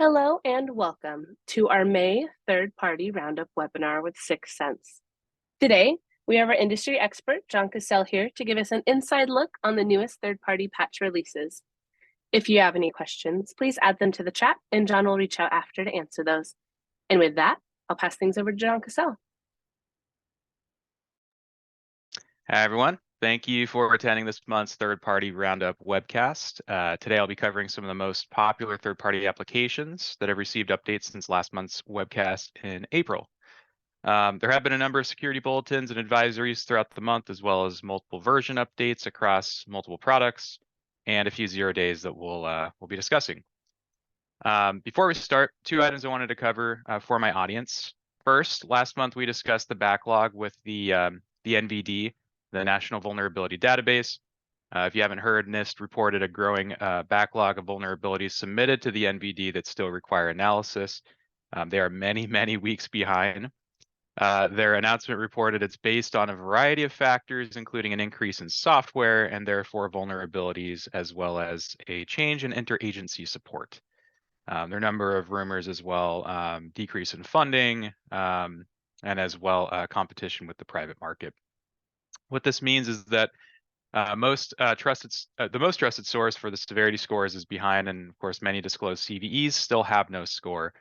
Hello and welcome to our May third-party roundup webinar with Syxsense. Today, we have our industry expert, John Cassell, here to give us an inside look on the newest third-party patch releases. If you have any questions, please add them to the chat and John will reach out after to answer those. And with that, I'll pass things over to John Cassell. Hi, everyone. Thank you for attending this month's third-party roundup webcast. Today, I'll be covering some of the most popular third-party applications that have received updates since last month's webcast in April. There have been a number of security bulletins and advisories throughout the month, as well as multiple version updates across multiple products, and a few 0 days that we'll be discussing. Before we start, two items I wanted to cover for my audience. First, last month we discussed the backlog with the NVD, the National Vulnerability Database. If you haven't heard, NIST reported a growing backlog of vulnerabilities submitted to the NVD that still require analysis. They are many, many weeks behind. Their announcement reported it's based on a variety of factors, including an increase in software and therefore vulnerabilities, as well as a change in interagency support. There are a number of rumors as well, decrease in funding, and as well competition with the private market. What this means is that the most trusted source for the severity scores is behind, and of course, many disclosed CVEs still have no score.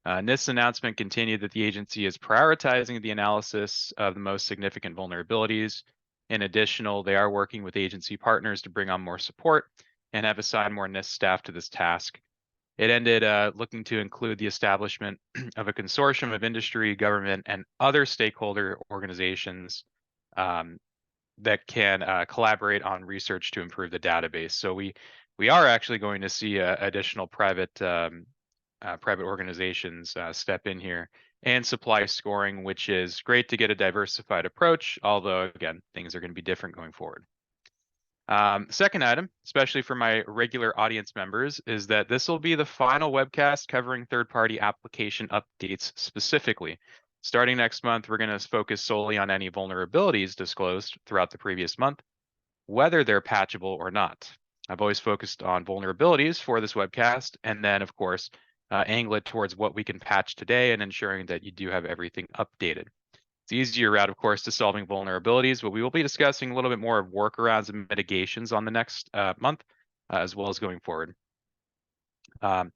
NIST's announcement continued that the agency is prioritizing the analysis of the most significant vulnerabilities. In addition, they are working with agency partners to bring on more support and have assigned more NIST staff to this task. It ended looking to include the establishment of a consortium of industry, government, and other stakeholder organizations that can collaborate on research to improve the database. So we are actually going to see additional private organizations step in here and supply scoring, which is great to get a diversified approach, although again, things are going to be different going forward. Second item, especially for my regular audience members, is that this will be the final webcast covering third-party application updates specifically. Starting next month, we're going to focus solely on any vulnerabilities disclosed throughout the previous month, whether they're patchable or not. I've always focused on vulnerabilities for this webcast, and then, of course, angle it towards what we can patch today and ensuring that you do have everything updated. It's the easier route, of course, to solving vulnerabilities, but we will be discussing a little bit more of workarounds and mitigations on the next month, as well as going forward. Since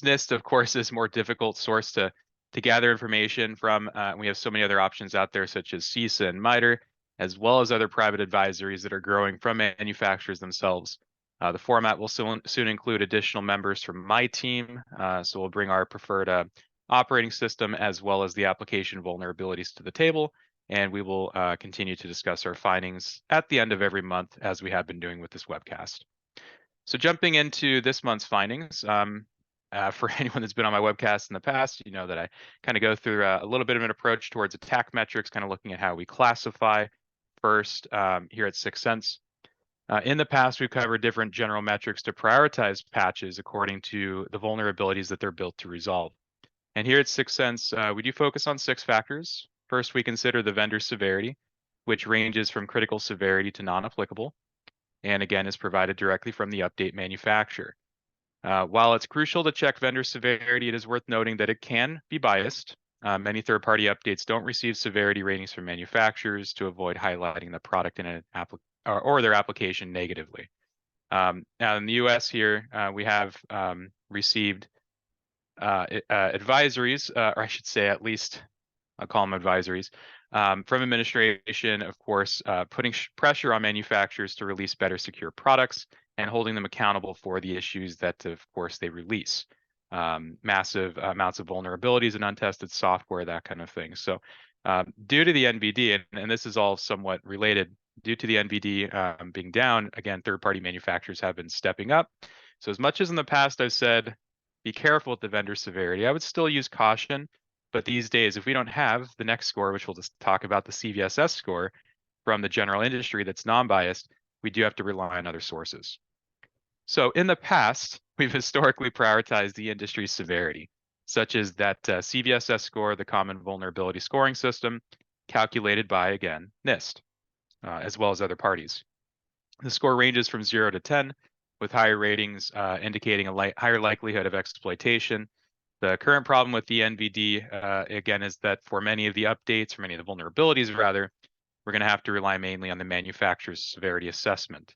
NIST, of course, is a more difficult source to gather information from, we have so many other options out there, such as CISA and MITRE, as well as other private advisories that are growing from manufacturers themselves. The format will soon include additional members from my team, so we'll bring our preferred operating system as well as the application vulnerabilities to the table, and we will continue to discuss our findings at the end of every month, as we have been doing with this webcast. So jumping into this month's findings, for anyone that's been on my webcast in the past, you know that I kind of go through a little bit of an approach towards attack metrics, kind of looking at how we classify first here at Syxsense. In the past, we've covered different general metrics to prioritize patches according to the vulnerabilities that they're built to resolve. And here at Syxsense, we do focus on 6 factors. First, we consider the vendor severity, which ranges from critical severity to non-applicable, and again is provided directly from the update manufacturer. While it's crucial to check vendor severity, it is worth noting that it can be biased. Many third-party updates don't receive severity ratings from manufacturers to avoid highlighting the product in an or their application negatively. Now in the US here, we have received advisories, or I should say at least I'll call them advisories, from administration, of course, putting pressure on manufacturers to release better secure products and holding them accountable for the issues that, of course, they release. Massive amounts of vulnerabilities and untested software, that kind of thing. So due to the NVD, and this is all somewhat related, due to the NVD being down, again, third-party manufacturers have been stepping up. So as much as in the past I've said, be careful with the vendor severity, I would still use caution. But these days, if we don't have the next score, which we'll just talk about, the CVSS score from the general industry that's non-biased, we do have to rely on other sources. So in the past, we've historically prioritized the industry's severity, such as that CVSS score, the Common Vulnerability Scoring System, calculated by, again, NIST, as well as other parties. The score ranges from 0 to 10, with higher ratings indicating a higher likelihood of exploitation. The current problem with the NVD, again, is that for many of the updates, for many of the vulnerabilities rather, we're going to have to rely mainly on the manufacturer's severity assessment,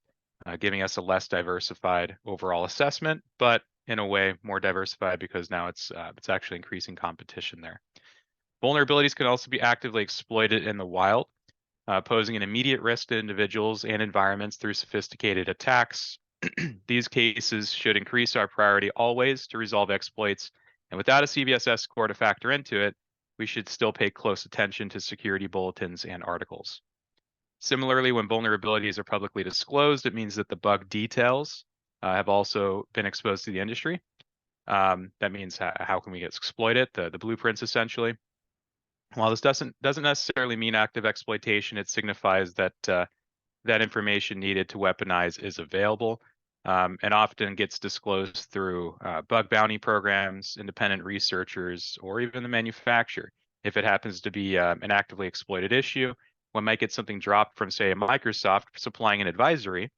giving us a less diversified overall assessment, but in a way more diversified because now it's actually increasing competition there. Vulnerabilities can also be actively exploited in the wild, posing an immediate risk to individuals and environments through sophisticated attacks. These cases should increase our priority always to resolve exploits, and without a CVSS score to factor into it, we should still pay close attention to security bulletins and articles. Similarly, when vulnerabilities are publicly disclosed, it means that the bug details have also been exposed to the industry. That means how can we exploit it, the blueprints essentially. While this doesn't necessarily mean active exploitation, it signifies that that information needed to weaponize is available, and often gets disclosed through bug bounty programs, independent researchers, or even the manufacturer. If it happens to be an actively exploited issue, one might get something dropped from, say, a Microsoft supplying an advisory,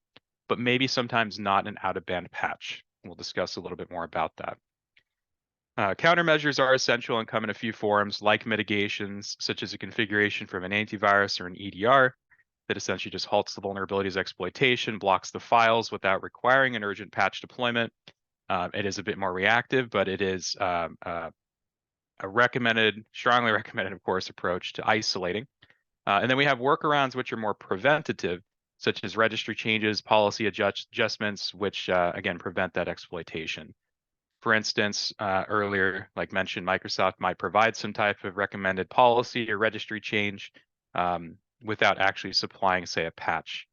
but maybe sometimes not an out-of-band patch. We'll discuss a little bit more about that. Countermeasures are essential and come in a few forms, like mitigations, such as a configuration from an antivirus or an EDR that essentially just halts the vulnerability's exploitation, blocks the files without requiring an urgent patch deployment. It is a bit more reactive, but it is a recommended, strongly recommended, of course, approach to isolating. And then we have workarounds which are more preventative, such as registry changes, policy adjustments, which again prevent that exploitation. For instance, earlier, like mentioned, Microsoft might provide some type of recommended policy or registry change without actually supplying, say, a patch.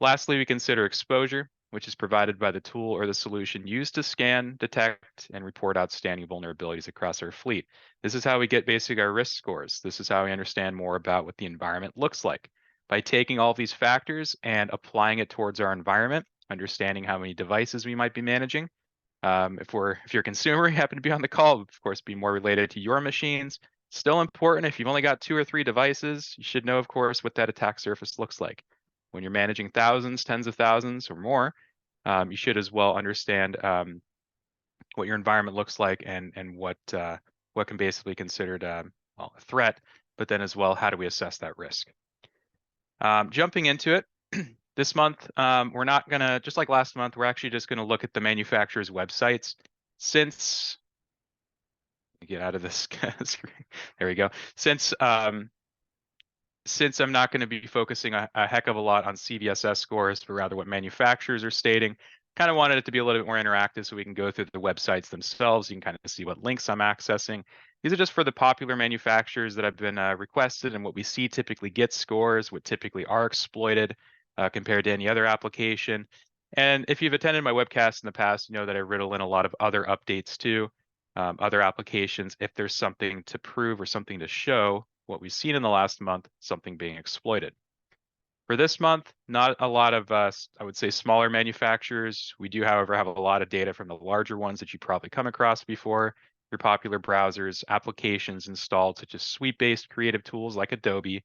Lastly, we consider exposure, which is provided by the tool or the solution used to scan, detect, and report outstanding vulnerabilities across our fleet. This is how we get basically our risk scores. This is how we understand more about what the environment looks like. By taking all of these factors and applying it towards our environment, understanding how many devices we might be managing, if you're a consumer, you happen to be on the call, of course, be more related to your machines. Still important, if you've only got 2 or 3 devices, you should know, of course, what that attack surface looks like. When you're managing thousands, tens of thousands or more, you should as well understand what your environment looks like and what can basically be considered well, a threat, but then as well, how do we assess that risk? Jumping into it, this month, we're not gonna, just like last month, we're actually just gonna look at the manufacturer's websites. Get out of this screen. There we go. Since I'm not going to be focusing a heck of a lot on CVSS scores, but rather what manufacturers are stating, kind of wanted it to be a little bit more interactive so we can go through the websites themselves. You can kind of see what links I'm accessing. These are just for the popular manufacturers that have been requested and what we see typically get scores, what typically are exploited compared to any other application. And if you've attended my webcasts in the past, you know that I riddle in a lot of other updates too, other applications, if there's something to prove or something to show what we've seen in the last month, something being exploited. For this month, not a lot of, I would say, smaller manufacturers. We do, however, have a lot of data from the larger ones that you probably come across before, your popular browsers, applications installed, such as suite-based creative tools like Adobe,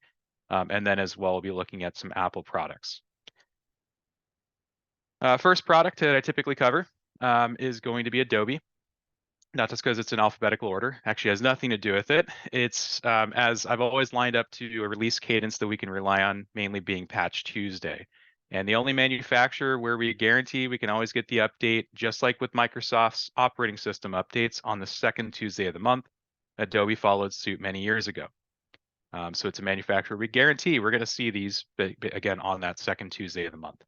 and then as well, we'll be looking at some Apple products. First product that I typically cover is going to be Adobe. Not just because it's in alphabetical order, actually has nothing to do with it. It's as I've always lined up to a release cadence that we can rely on, mainly being Patch Tuesday. And the only manufacturer where we guarantee we can always get the update, just like with Microsoft's operating system updates on the second Tuesday of the month, Adobe followed suit many years ago. So it's a manufacturer we guarantee we're going to see these again on that second Tuesday of the month.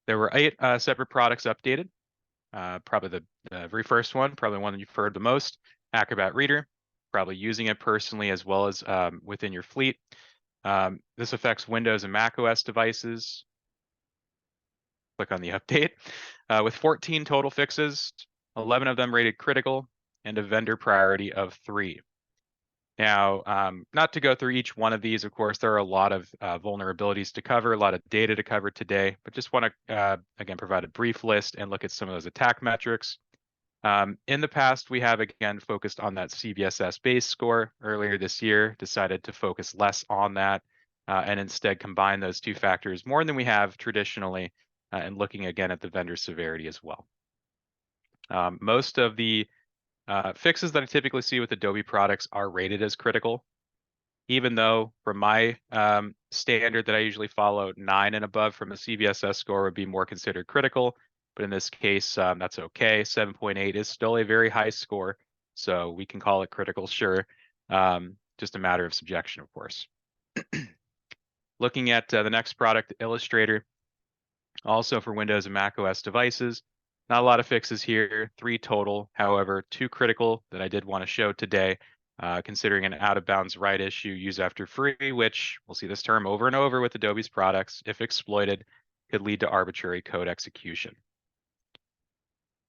There were 8 separate products updated. Probably the very first one, probably one that you've heard the most, Acrobat Reader, probably using it personally as well as within your fleet. This affects Windows and Mac OS devices. Click on the update. With 14 total fixes, 11 of them rated critical and a vendor priority of 3. Now, not to go through each one of these, of course, there are a lot of vulnerabilities to cover, a lot of data to cover today, but just want to, again, provide a brief list and look at some of those attack metrics. In the past, we have, again, focused on that CVSS base score. Earlier this year, decided to focus less on that and instead combine those 2 factors more than we have traditionally and looking again at the vendor severity as well. Most of the fixes that I typically see with Adobe products are rated as critical, even though from my standard that I usually follow, 9 and above from a CVSS score would be more considered critical. But in this case, that's okay. 7.8 is still a very high score, so we can call it critical, sure. Just a matter of subjection, of course. Looking at the next product, Illustrator, also for Windows and Mac OS devices. Not a lot of fixes here, 3 total. However, 2 critical that I did want to show today, considering an out-of-bounds write issue use after free, which we'll see this term over and over with Adobe's products, if exploited, could lead to arbitrary code execution.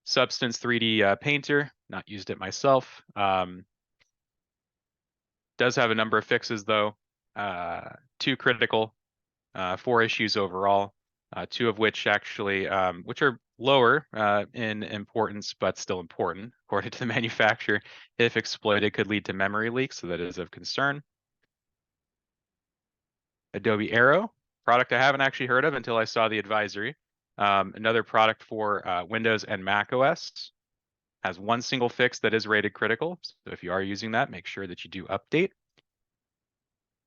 Substance 3D Painter, not used it myself. Does have a number of fixes though, 2 critical, 4 issues overall. 2 of which actually, which are lower in importance, but still important, according to the manufacturer. If exploited, could lead to memory leaks, so that is of concern. Adobe Aero, product I haven't actually heard of until I saw the advisory. Another product for Windows and Mac OS. Has 1 single fix that is rated critical, so if you are using that, make sure that you do update.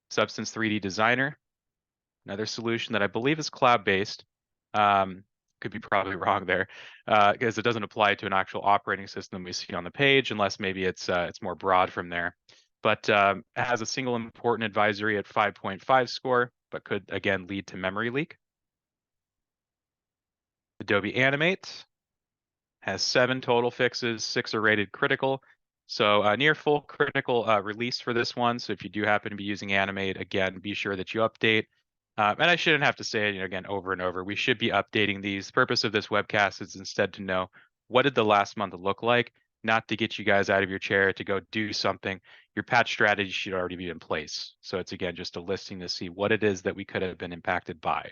Substance 3D Designer, another solution that I believe is cloud-based. Could be probably wrong there, because it doesn't apply to an actual operating system we see on the page, unless maybe it's more broad from there. But it has a single important advisory at 5.5 score, but could again lead to memory leak. Adobe Animate has 7 total fixes, 6 are rated critical. So near full critical release for this one. So if you do happen to be using Animate, again, be sure that you update. And I shouldn't have to say it, again, over and over. We should be updating these. The purpose of this webcast is instead to know what did the last month look like, not to get you guys out of your chair to go do something. Your patch strategy should already be in place. So it's, again, just a listing to see what it is that we could have been impacted by.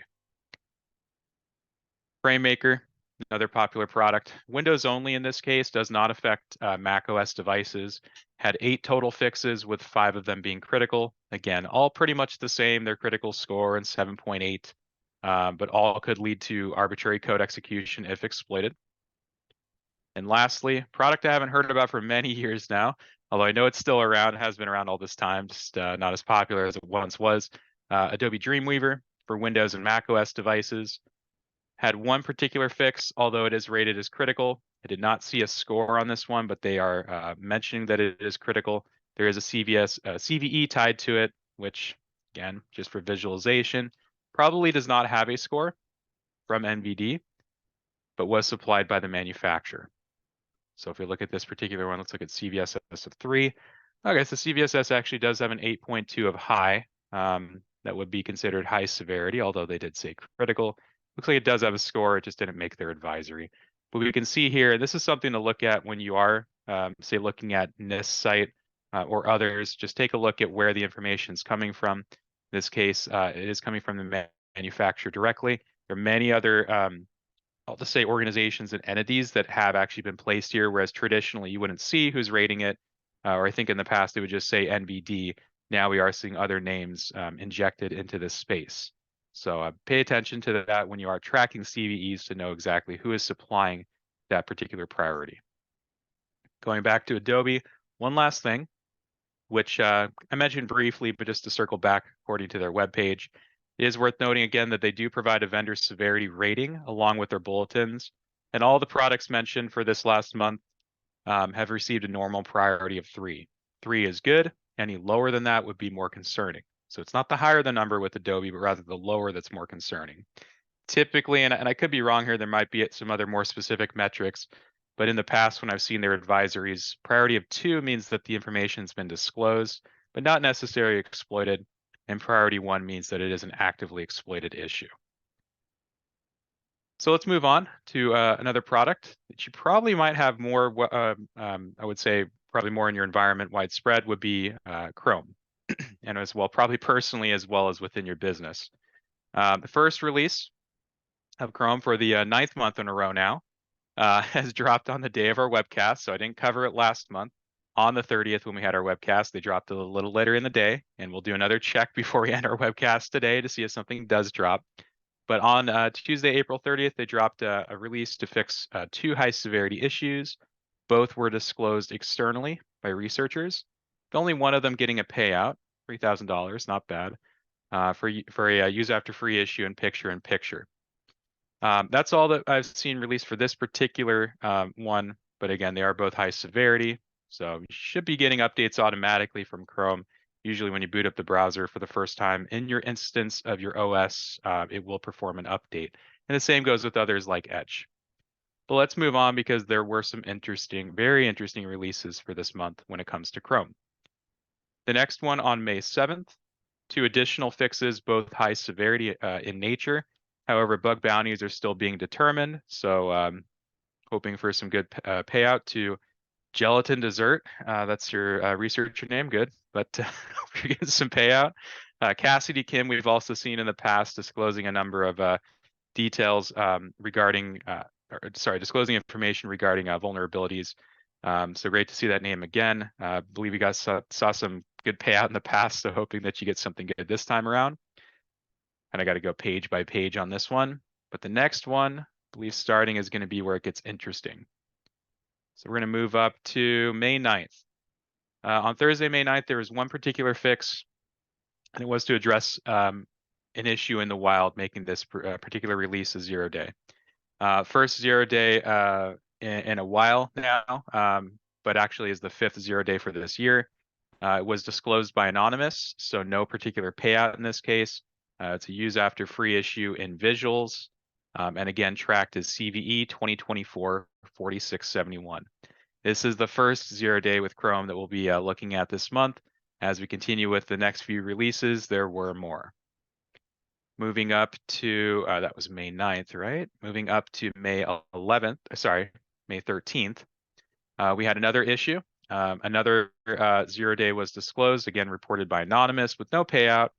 FrameMaker, another popular product. Windows only in this case, does not affect Mac OS devices. Had 8 total fixes, with 5 of them being critical. Again, all pretty much the same. Their critical score and 7.8, but all could lead to arbitrary code execution if exploited. And lastly, product I haven't heard about for many years now, although I know it's still around, has been around all this time, just not as popular as it once was. Adobe Dreamweaver for Windows and Mac OS devices. Had 1 particular fix, although it is rated as critical. I did not see a score on this one, but they are mentioning that it is critical. There is a CVE tied to it, which, again, just for visualization, probably does not have a score from NVD, but was supplied by the manufacturer. So if we look at this particular one, let's look at CVSS of 3. Okay, so CVSS actually does have an 8.2 of high. That would be considered high severity, although they did say critical. Looks like it does have a score, it just didn't make their advisory. But we can see here, this is something to look at when you are, say, looking at NIST site or others. Just take a look at where the information is coming from. In this case, it is coming from the manufacturer directly. There are many other, I'll just say, organizations and entities that have actually been placed here, whereas traditionally you wouldn't see who's rating it, or I think in the past it would just say NVD. Now we are seeing other names injected into this space. So pay attention to that when you are tracking CVEs to know exactly who is supplying that particular priority. Going back to Adobe, one last thing, which I mentioned briefly, but just to circle back according to their webpage, it is worth noting again that they do provide a vendor severity rating along with their bulletins, and all the products mentioned for this last month have received a normal priority of 3. 3 is good. Any lower than that would be more concerning. So it's not the higher the number with Adobe, but rather the lower that's more concerning. Typically, and I could be wrong here, there might be some other more specific metrics, but in the past when I've seen their advisories, priority of 2 means that the information's been disclosed, but not necessarily exploited, and priority 1 means that it is an actively exploited issue. So let's move on to another product that you probably might have more, I would say probably more in your environment widespread would be Chrome. And as well, probably personally as well as within your business. The first release of Chrome for the 9th month in a row now has dropped on the day of our webcast. So I didn't cover it last month. On the 30th when we had our webcast, they dropped a little later in the day, and we'll do another check before we end our webcast today to see if something does drop. But on Tuesday, April 30th, they dropped a release to fix 2 high-severity issues. Both were disclosed externally by researchers. Only one of them getting a payout, $3,000, not bad, for a use after free issue and picture-in-picture. That's all that I've seen released for this particular one. But again, they are both high severity, so you should be getting updates automatically from Chrome. Usually when you boot up the browser for the first time in your instance of your OS, it will perform an update. And the same goes with others like Edge. But let's move on because there were some interesting, very interesting releases for this month when it comes to Chrome. The next one on May 7th, 2 additional fixes, both high severity in nature. However, bug bounties are still being determined, so hoping for some good payout to Gelatin Dessert. That's your researcher name, good. But hope you're getting some payout. Cassidy Kim, we've also seen in the past disclosing a number of details regarding, disclosing information regarding vulnerabilities. So great to see that name again. I believe you guys saw some good payout in the past, so hoping that you get something good this time around. And I got to go page by page on this one. But the next one, I believe starting is going to be where it gets interesting. So we're going to move up to May 9th. On Thursday, May 9th, there was one particular fix, and it was to address an issue in the wild, making this particular release a 0-day. First 0-day in a while now, but actually is the 5th 0-day for this year. It was disclosed by Anonymous, so no particular payout in this case. It's a use after free issue in visuals, and again tracked as CVE 2024-4671. This is the first 0-day with Chrome that we'll be looking at this month. As we continue with the next few releases, there were more. Moving up to, that was May 9th, right? Moving up to May 11th, May 13th. We had another issue. Another 0-day was disclosed, again reported by Anonymous with no payout.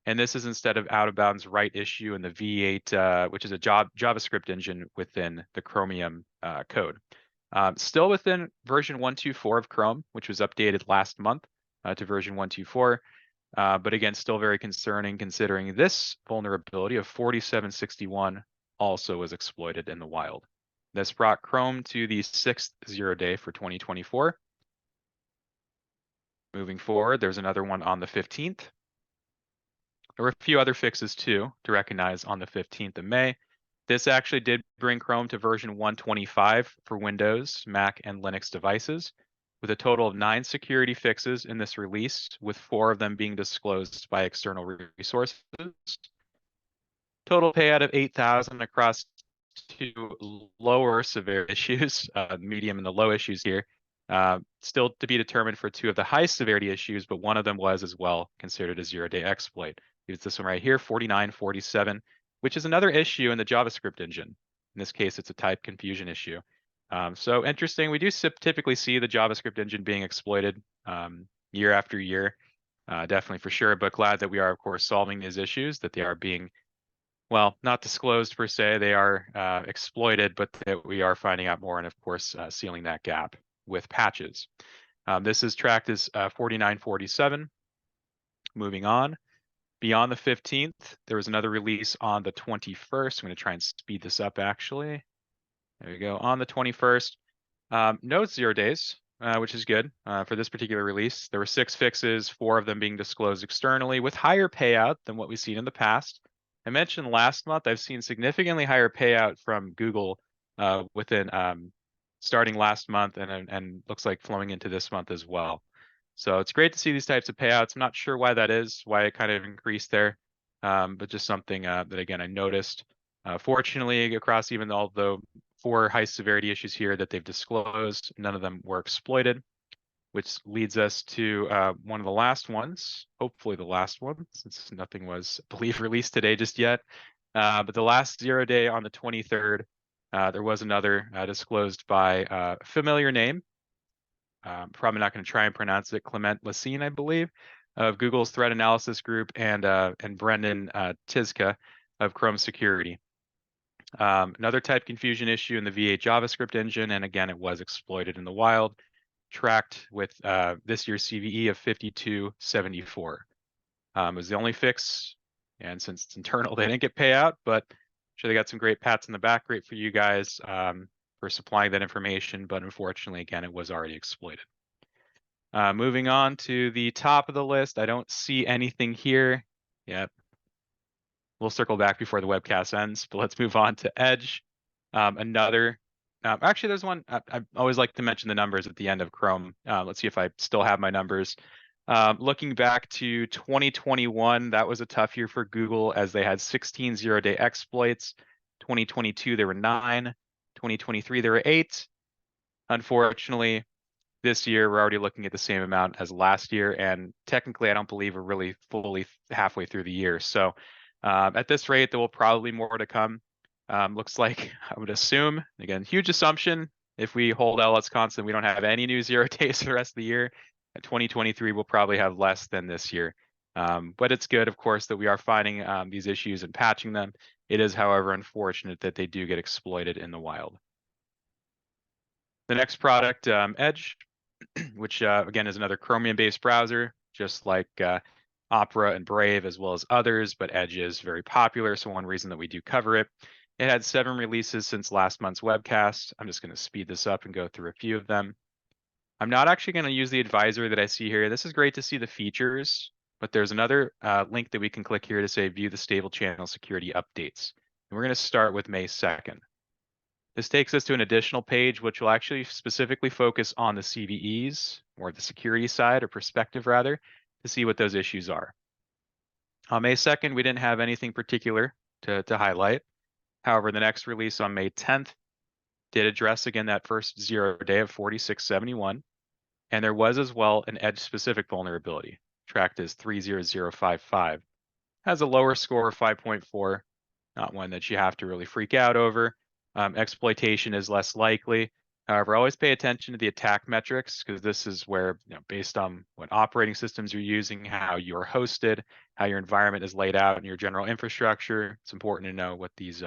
And this is instead of out of bounds write issue in the V8, which is a JavaScript engine within the Chromium code. Still within version 1.2.4 of Chrome, which was updated last month to version 1.2.4. But again, still very concerning considering this vulnerability of 4761 also was exploited in the wild. This brought Chrome to the 6th 0-day for 2024. Moving forward, there's another one on the 15th. There were a few other fixes too to recognize on the 15th of May. This actually did bring Chrome to version 125 for Windows, Mac, and Linux devices, with a total of 9 security fixes in this release, with 4 of them being disclosed by external resources. Total payout of 8,000 across 2 lower severe issues, medium and the low issues here. Still to be determined for 2 of the high severity issues, but one of them was as well considered a 0-day exploit. It's this one right here, 4947, which is another issue in the JavaScript engine. In this case, it's a type confusion issue. So interesting. We do typically see the JavaScript engine being exploited year after year, definitely for sure, but glad that we are, of course, solving these issues, that they are being, well, not disclosed per se, they are exploited, but that we are finding out more and, of course, sealing that gap with patches. This is tracked as 4947. Moving on. Beyond the 15th, there was another release on the 21st. I'm going to try and speed this up, actually. There we go. On the 21st, no 0 days, which is good for this particular release. There were 6 fixes, 4 of them being disclosed externally with higher payout than what we've seen in the past. I mentioned last month, I've seen significantly higher payout from Google within starting last month and looks like flowing into this month as well. So it's great to see these types of payouts. I'm not sure why that is, why it kind of increased there, but just something that, again, I noticed. Fortunately, across even all the 4 high severity issues here that they've disclosed, none of them were exploited, which leads us to one of the last ones, hopefully the last one, since nothing was, I believe, released today just yet. But the last 0-day on the 23rd, there was another disclosed by a familiar name. Probably not going to try and pronounce it. Clement Lacine, I believe, of Google's threat analysis group, and Brendan Tizka of Chrome Security. Another type confusion issue in the V8 JavaScript engine, and again, it was exploited in the wild, tracked with this year's CVE of 5274. It was the only fix And since it's internal, they didn't get payout, but I'm sure they got some great pats in the back. Great for you guys for supplying that information. But unfortunately, again, it was already exploited. Moving on to the top of the list, I don't see anything here. Yep. We'll circle back before the webcast ends, but let's move on to Edge. Actually, there's one. I always like to mention the numbers at the end of Chrome. Let's see if I still have my numbers. Looking back to 2021, that was a tough year for Google as they had 16 zero-day exploits. 2022, there were 9. 2023, there were 8. Unfortunately, this year we're already looking at the same amount as last year, and technically, I don't believe we're really fully halfway through the year. So, at this rate, there will probably more to come. Looks like I would assume, again, huge assumption. If we hold LS constant, we don't have any new zero days for the rest of the year. 2023 will probably have less than this year. But it's good, of course, that we are finding these issues and patching them. It is, however, unfortunate that they do get exploited in the wild. The next product, Edge, which again is another Chromium-based browser, just like Opera and Brave, as well as others, but Edge is very popular, so one reason that we do cover it. It had 7 releases since last month's webcast. I'm just going to speed this up and go through a few of them. I'm not actually going to use the advisory that I see here. This is great to see the features, but there's another link that we can click here to say view the stable channel security updates. And we're going to start with May 2nd. This takes us to an additional page, which will actually specifically focus on the CVEs, or the security side, or perspective rather, to see what those issues are. On May 2nd, we didn't have anything particular to highlight. However, the next release on May 10th did address again that first zero day of 4671. And there was as well an Edge-specific vulnerability, tracked as 30055. Has a lower score of 5.4, not one that you have to really freak out over. Exploitation is less likely. However, always pay attention to the attack metrics, because this is where, based on what operating systems you're using, how you're hosted, how your environment is laid out, and your general infrastructure, it's important to know what these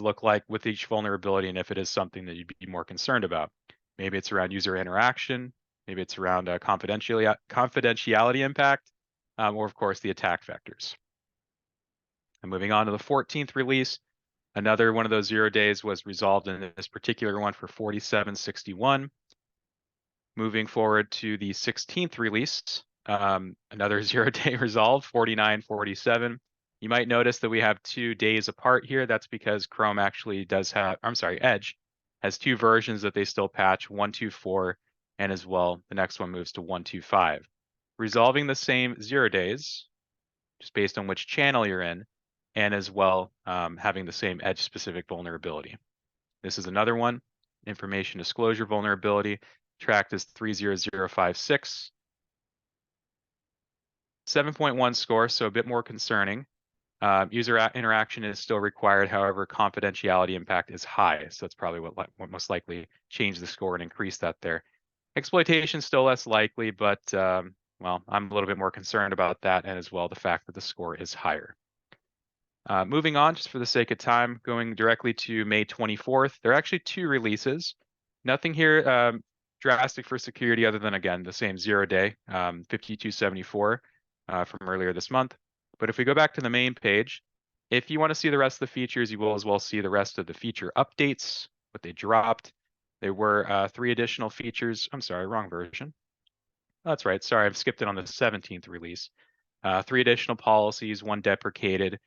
look like with each vulnerability, and if it is something that you'd be more concerned about. Maybe it's around user interaction, maybe it's around confidentiality impact, or of course the attack vectors. And moving on to the 14th release, another one of those 0 days was resolved in this particular one for 4761. Moving forward to the 16th release, another 0 day resolve, 4947. You might notice that we have 2 days apart here. That's because Chrome actually does have, Edge has 2 versions that they still patch, 124, and as well, the next one moves to 125. Resolving the same 0 days, just based on which channel you're in, and as well having the same Edge-specific vulnerability. This is another one, information disclosure vulnerability, tracked as 30056. 7.1 score, so a bit more concerning. User interaction is still required, however, confidentiality impact is high, so that's probably what most likely changed the score and increased that there. Exploitation still less likely, but well, I'm a little bit more concerned about that, and as well the fact that the score is higher. Moving on, just for the sake of time, going directly to May 24th, there are actually 2 releases. Nothing here drastic for security other than, again, the same 0 day, 5274 from earlier this month. But if we go back to the main page, if you want to see the rest of the features, you will as well see the rest of the feature updates, what they dropped. There were 3 additional features. I'm sorry, wrong version. That's right. Sorry, I've skipped it on the 17th release. 3 additional policies, 1 deprecated,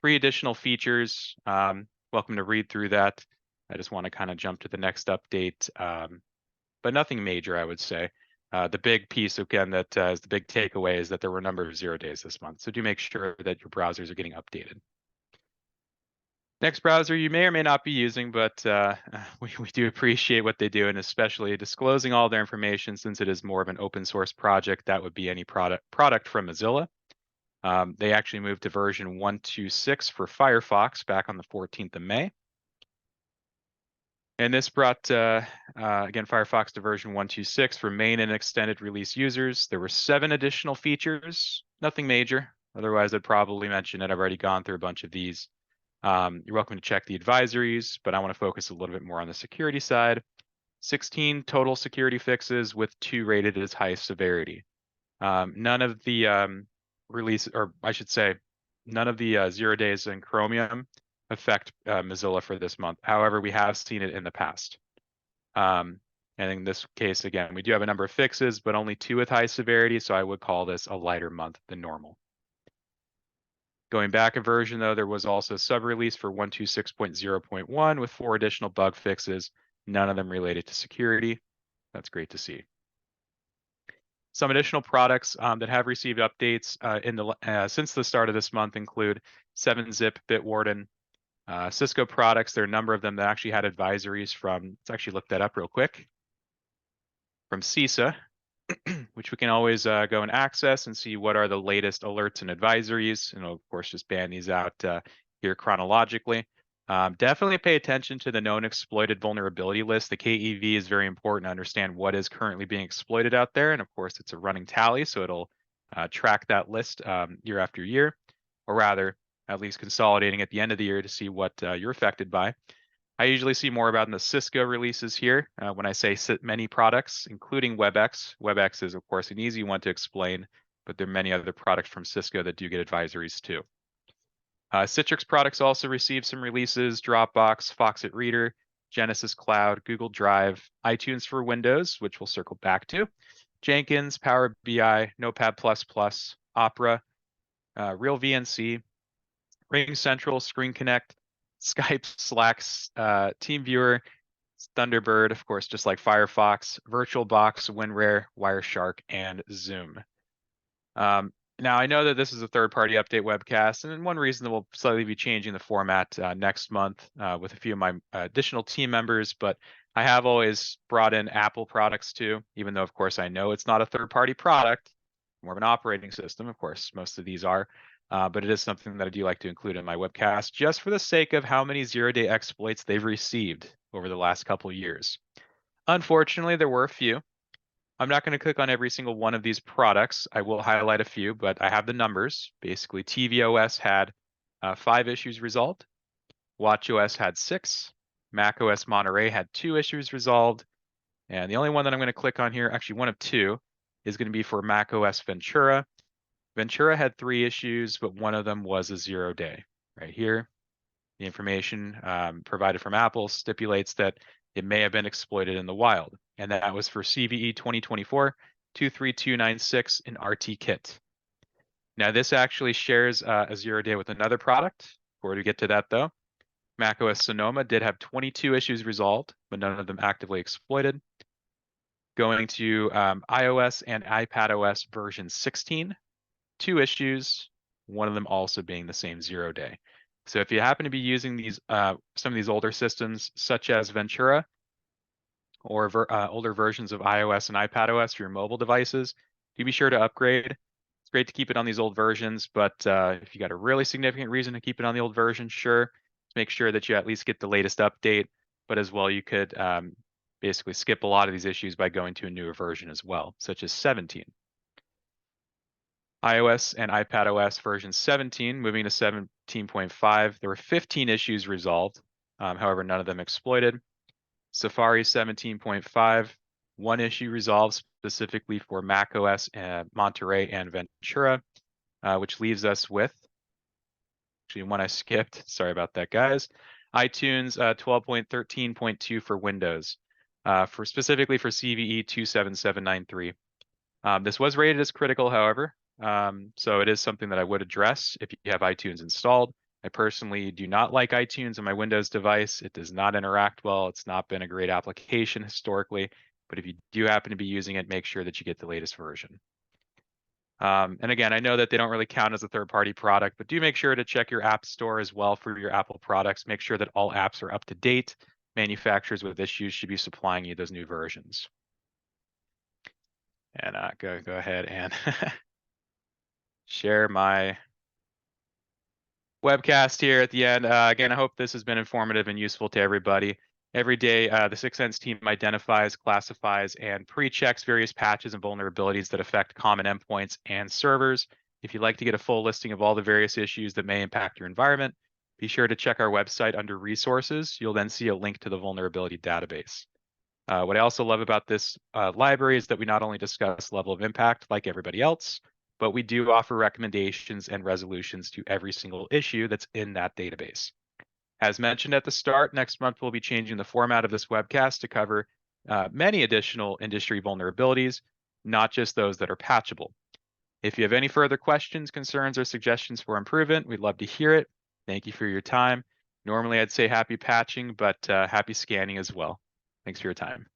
3 additional features. Welcome to read through that. I just want to kind of jump to the next update, but nothing major, I would say. The big piece, again, that is the big takeaway is that there were a number of 0 days this month. So do make sure that your browsers are getting updated. Next browser you may or may not be using, but we do appreciate what they do, and especially disclosing all their information since it is more of an open source project. That would be any product from Mozilla. They actually moved to version 1.2.6 for Firefox back on the 14th of May. And this brought, again, Firefox to version 1.2.6 for main and extended release users. There were 7 additional features, nothing major. Otherwise, I'd probably mention it. I've already gone through a bunch of these. You're welcome to check the advisories, but I want to focus a little bit more on the security side. 16 total security fixes with 2 rated as high severity. None of the release, or I should say, none of the 0 days in Chromium affect Mozilla for this month. However, we have seen it in the past. And in this case, again, we do have a number of fixes, but only 2 with high severity, so I would call this a lighter month than normal. Going back a version, though, there was also a sub-release for 126.0.1 with 4 additional bug fixes, none of them related to security. That's great to see. Some additional products that have received updates since the start of this month include 7-Zip, Bitwarden, Cisco products. There are a number of them that actually had advisories from, let's actually look that up real quick, from CISA, which we can always go and access and see what are the latest alerts and advisories. And of course, just ban these out here chronologically. Definitely pay attention to the known exploited vulnerability list. The KEV is very important to understand what is currently being exploited out there. And of course, it's a running tally, so it'll track that list year after year, or rather, at least consolidating at the end of the year to see what you're affected by. I usually see more about in the Cisco releases here when I say many products, including WebEx. WebEx is, of course, an easy one to explain, but there are many other products from Cisco that do get advisories too. Citrix products also received some releases: Dropbox, Foxit Reader, Genesis Cloud, Google Drive, iTunes for Windows, which we'll circle back to, Jenkins, Power BI, Notepad++, Opera, Real VNC, Ring Central, Screen Connect, Skype, Slack, TeamViewer, Thunderbird, of course, just like Firefox, VirtualBox, WinRare, Wireshark, and Zoom. Now, I know that this is a third-party update webcast, and one reason that we'll slightly be changing the format next month with a few of my additional team members, but I have always brought in Apple products too, even though, of course, I know it's not a third-party product, more of an operating system. Of course, most of these are, but it is something that I do like to include in my webcast just for the sake of how many zero-day exploits they've received over the last couple of years. Unfortunately, there were a few. I'm not going to click on every single one of these products. I will highlight a few, but I have the numbers. Basically, tvOS had 5 issues resolved. watchOS had 6. macOS Monterey had 2 issues resolved. And the only one that I'm going to click on here, actually one of 2, is going to be for macOS Ventura. Ventura had 3 issues, but one of them was a 0-day. Right here, the information provided from Apple stipulates that it may have been exploited in the wild, and that was for CVE 2024-23296 in RT-Kit. Now, this actually shares a 0-day with another product. Before we get to that, though, macOS Sonoma did have 22 issues resolved, but none of them actively exploited. Going to iOS and iPadOS version 16, 2 issues, one of them also being the same 0-day. So if you happen to be using these some of these older systems, such as Ventura, or older versions of iOS and iPadOS for your mobile devices, do be sure to upgrade. It's great to keep it on these old versions, but if you got a really significant reason to keep it on the old version, sure, make sure that you at least get the latest update. But as well, you could basically skip a lot of these issues by going to a newer version as well, such as 17. iOS and iPadOS version 17, moving to 17.5, there were 15 issues resolved. However, none of them exploited. Safari 17.5, 1 issue resolved specifically for macOS, Monterey, and Ventura, which leaves us with, actually one I skipped, sorry about that, guys. iTunes 12.13.2 for Windows, specifically for CVE 27793. This was rated as critical, however, so it is something that I would address if you have iTunes installed. I personally do not like iTunes on my Windows device. It does not interact well. It's not been a great application historically, but if you do happen to be using it, make sure that you get the latest version. And again, I know that they don't really count as a third-party product, but do make sure to check your app store as well for your Apple products. Make sure that all apps are up to date. Manufacturers with issues should be supplying you those new versions. And go ahead and share my webcast here at the end. Again, I hope this has been informative and useful to everybody. Every day, the Syxsense team identifies, classifies, and pre-checks various patches and vulnerabilities that affect common endpoints and servers. If you'd like to get a full listing of all the various issues that may impact your environment, be sure to check our website under resources. You'll then see a link to the vulnerability database. What I also love about this library is that we not only discuss level of impact like everybody else, but we do offer recommendations and resolutions to every single issue that's in that database. As mentioned at the start, next month we'll be changing the format of this webcast to cover many additional industry vulnerabilities, not just those that are patchable. If you have any further questions, concerns, or suggestions for improvement, we'd love to hear it. Thank you for your time. Normally I'd say happy patching, but happy scanning as well. Thanks for your time.